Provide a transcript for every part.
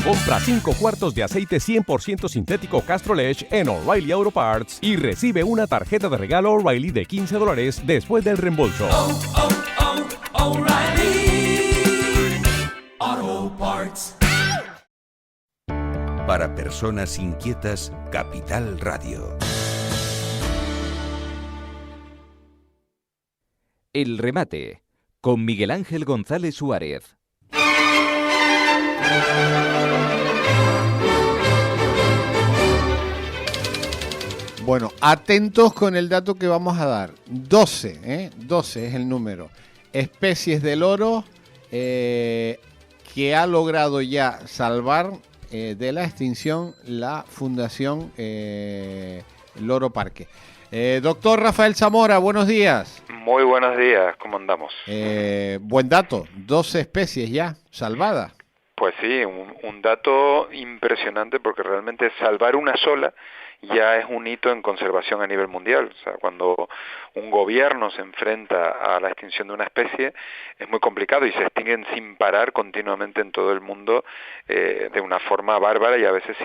Compra 5 cuartos de aceite 100% sintético Castrol Edge en O'Reilly Auto Parts y recibe una tarjeta de regalo O'Reilly de $15 después del reembolso. O'Reilly Auto Parts. Para personas inquietas, Capital Radio. El remate, con Miguel Ángel González Suárez. Bueno, atentos con el dato que vamos a dar. 12 es el número. Especies de loro que ha logrado ya salvar de la extinción la Fundación Loro Parque. Doctor Rafael Zamora, buenos días. Muy buenos días, ¿cómo andamos? Buen dato, 12 especies ya salvadas. Pues sí, un dato impresionante porque realmente salvar una sola ya es un hito en conservación a nivel mundial. O sea, cuando un gobierno se enfrenta a la extinción de una especie es muy complicado y se extinguen sin parar continuamente en todo el mundo de una forma bárbara y a veces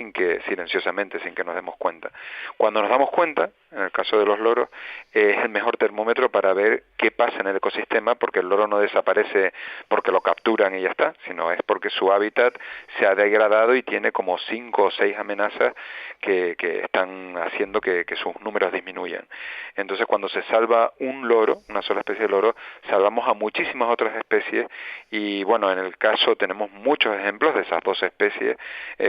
silenciosamente, sin que nos demos cuenta. Cuando nos damos cuenta, en el caso de los loros, es el mejor termómetro para ver qué pasa en el ecosistema, porque el loro no desaparece porque lo capturan y ya está, sino es porque su hábitat se ha degradado y tiene como 5 o 6 amenazas que están haciendo que sus números disminuyan. Entonces, cuando se salva un loro, una sola especie de loro, salvamos a muchísimas otras especies y, bueno, en el caso tenemos muchos ejemplos de esas dos especies,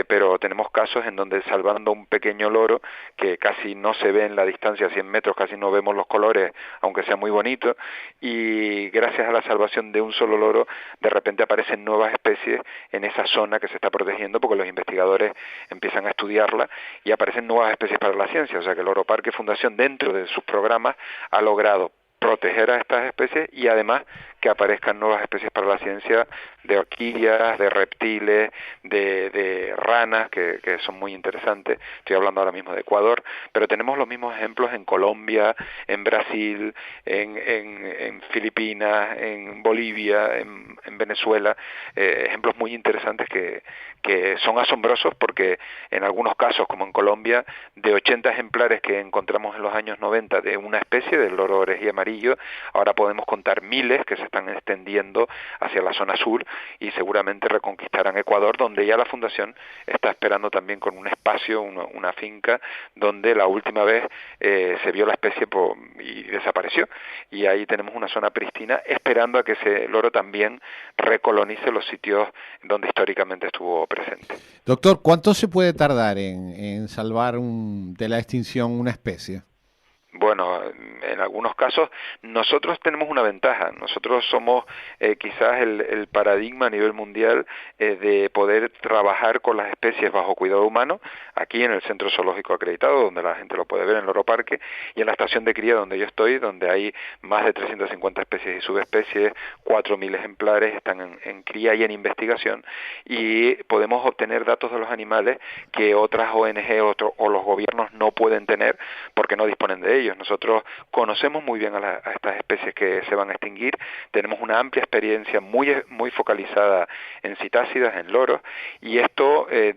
pero tenemos casos en donde salvando un pequeño loro, que casi no se ve en la distancia, 100 metros, casi no vemos los colores, aunque sea muy bonito, y gracias a la salvación de un solo loro, de repente aparecen nuevas especies en esa zona que se está protegiendo, porque los investigadores empiezan a estudiarla y aparecen nuevas especies para la ciencia. O sea que el Loro Parque Fundación, dentro de sus programas, ha logrado proteger a estas especies y además que aparezcan nuevas especies para la ciencia de orquídeas, de reptiles, de ranas, que son muy interesantes. Estoy hablando ahora mismo de Ecuador, pero tenemos los mismos ejemplos en Colombia, en Brasil, en Filipinas, en Bolivia, en Venezuela, ejemplos muy interesantes que son asombrosos porque en algunos casos, como en Colombia, de 80 ejemplares que encontramos en los años 90 de una especie, del loro orejí amarillo, ahora podemos contar miles que se están extendiendo hacia la zona sur y seguramente reconquistarán Ecuador, donde ya la Fundación está esperando también con un espacio, una finca, donde la última vez se vio la especie y desapareció. Y ahí tenemos una zona pristina esperando a que ese loro también recolonice los sitios donde históricamente estuvo presente. Doctor, ¿cuánto se puede tardar en salvar de la extinción una especie? Bueno, en algunos casos nosotros tenemos una ventaja. Nosotros somos quizás el paradigma a nivel mundial de poder trabajar con las especies bajo cuidado humano, aquí en el Centro Zoológico Acreditado, donde la gente lo puede ver en Loro Parque, y en la estación de cría donde yo estoy, donde hay más de 350 especies y subespecies, 4.000 ejemplares están en cría y en investigación, y podemos obtener datos de los animales que otras ONG o los gobiernos no pueden tener porque no disponen de ellos. Nosotros conocemos muy bien a estas especies que se van a extinguir, tenemos una amplia experiencia muy focalizada en citácidas, en loros, y esto es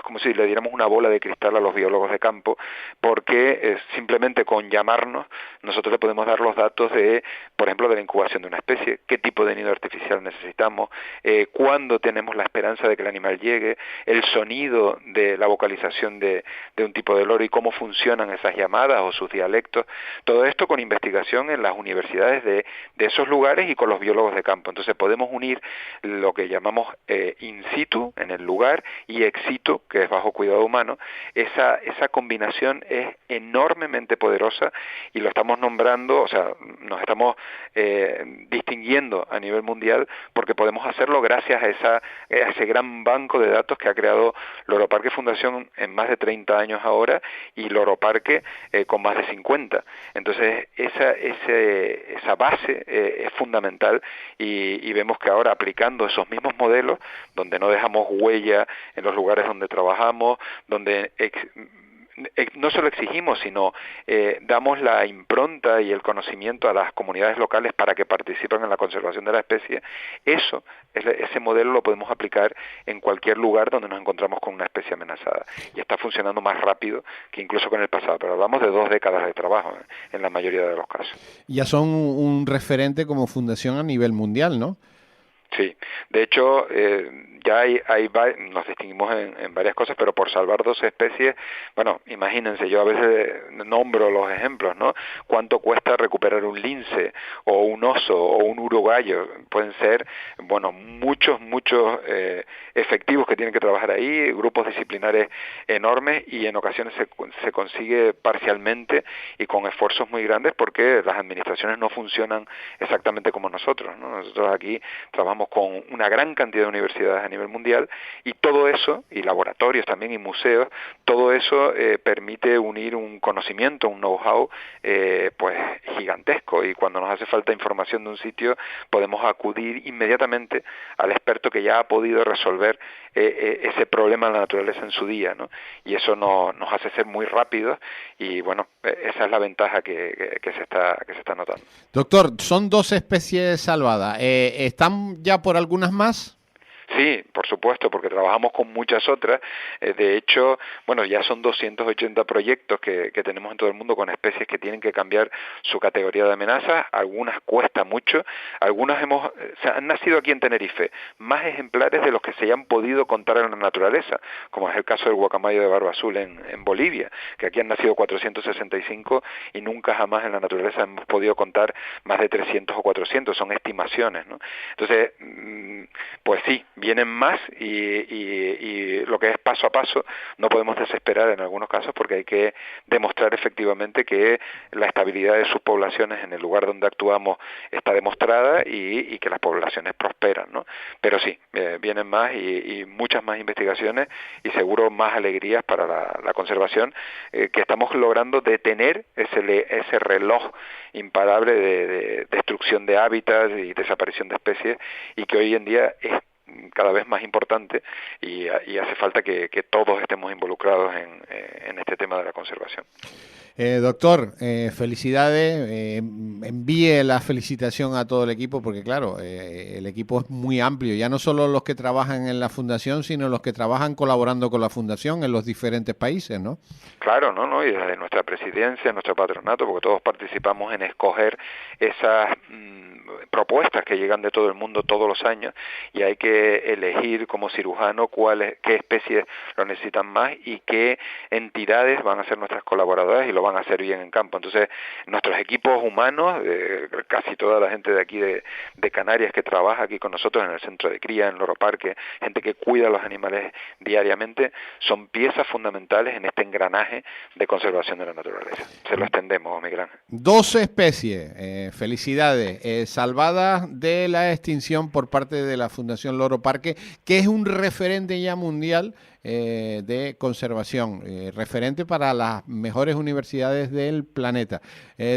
como si le diéramos una bola de cristal a los biólogos de campo, porque simplemente con llamarnos nosotros le podemos dar los datos de, por ejemplo, de la incubación de una especie, qué tipo de nido artificial necesitamos, cuándo tenemos la esperanza de que el animal llegue, el sonido de la vocalización de un tipo de loro y cómo funcionan esas llamadas o sus dialectos, todo esto con investigación en las universidades de esos lugares y con los biólogos de campo. Entonces podemos unir lo que llamamos in situ, en el lugar, y ex situ, que es bajo cuidado humano. Esa combinación es enormemente poderosa y lo estamos nombrando, o sea, nos estamos distinguiendo a nivel mundial porque podemos hacerlo gracias a ese gran banco de datos que ha creado Loro Parque Fundación en más de 30 años ahora y Loro Parque con más de 50. Entonces esa base es fundamental y vemos que ahora aplicando esos mismos modelos donde no dejamos huella en los lugares donde trabajamos, donde no solo exigimos, sino damos la impronta y el conocimiento a las comunidades locales para que participen en la conservación de la especie. Ese modelo lo podemos aplicar en cualquier lugar donde nos encontramos con una especie amenazada, y está funcionando más rápido que incluso con el pasado, pero hablamos de 2 décadas de trabajo en la mayoría de los casos. Ya son un referente como fundación a nivel mundial, ¿no? Sí, de hecho ya nos distinguimos en varias cosas, pero por salvar 12 especies, bueno, imagínense, yo a veces nombro los ejemplos, ¿no? ¿Cuánto cuesta recuperar un lince o un oso o un urogallo? Pueden ser, bueno, muchos efectivos que tienen que trabajar ahí, grupos disciplinares enormes, y en ocasiones se consigue parcialmente y con esfuerzos muy grandes porque las administraciones no funcionan exactamente como nosotros, ¿no? Nosotros aquí trabajamos con una gran cantidad de universidades a nivel mundial, y todo eso, y laboratorios también y museos, todo eso permite unir un conocimiento, un know-how pues gigantesco, y cuando nos hace falta información de un sitio podemos acudir inmediatamente al experto que ya ha podido resolver ese problema en la naturaleza en su día, ¿no? Y eso nos hace ser muy rápidos, y bueno, esa es la ventaja que se está notando. Doctor, son 12 especies salvadas. ¿Están ya por algunas más? Sí, por supuesto, porque trabajamos con muchas otras. De hecho, bueno, ya son 280 proyectos que tenemos en todo el mundo con especies que tienen que cambiar su categoría de amenaza. Algunas cuesta mucho, algunas han nacido aquí en Tenerife, más ejemplares de los que se han podido contar en la naturaleza, como es el caso del guacamayo de barba azul en Bolivia, que aquí han nacido 465 y nunca jamás en la naturaleza hemos podido contar más de 300 o 400, son estimaciones, ¿no? Entonces, pues sí, vienen más, y lo que es paso a paso, no podemos desesperar en algunos casos, porque hay que demostrar efectivamente que la estabilidad de sus poblaciones en el lugar donde actuamos está demostrada, y que las poblaciones prosperan, ¿no? Pero sí, vienen más y muchas más investigaciones, y seguro más alegrías para la conservación, que estamos logrando detener ese reloj imparable de destrucción de hábitats y desaparición de especies, y que hoy en día es cada vez más importante, y hace falta que todos estemos involucrados en este tema de la conservación. Doctor, felicidades, envíe la felicitación a todo el equipo, porque claro, el equipo es muy amplio, ya no solo los que trabajan en la fundación, sino los que trabajan colaborando con la fundación en los diferentes países, ¿no? Claro, ¿no? Y desde nuestra presidencia, nuestro patronato, porque todos participamos en escoger esas propuestas que llegan de todo el mundo todos los años, y hay que elegir como cirujano qué especies lo necesitan más y qué entidades van a ser nuestras colaboradoras y lo van a hacer bien en campo. Entonces, nuestros equipos humanos, casi toda la gente de aquí de Canarias que trabaja aquí con nosotros en el centro de cría, en Loro Parque, gente que cuida a los animales diariamente, son piezas fundamentales en este engranaje de conservación de la naturaleza. Se lo extendemos, Miguel Ángel. 12 especies, felicidades, salvadas de la extinción por parte de la Fundación Loro Parque, que es un referente ya mundial de conservación, referente para las mejores universidades del planeta.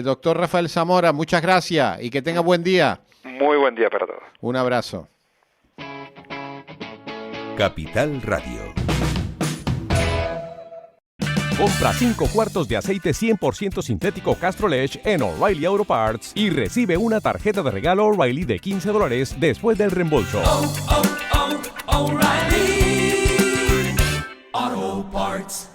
Doctor Rafael Zamora, muchas gracias y que tenga buen día. Muy buen día para todos. Un abrazo. Capital Radio. Compra 5 cuartos de aceite 100% sintético Castrol Edge en O'Reilly Auto Parts y recibe una tarjeta de regalo O'Reilly de $15 después del reembolso. O'Reilly Auto Parts.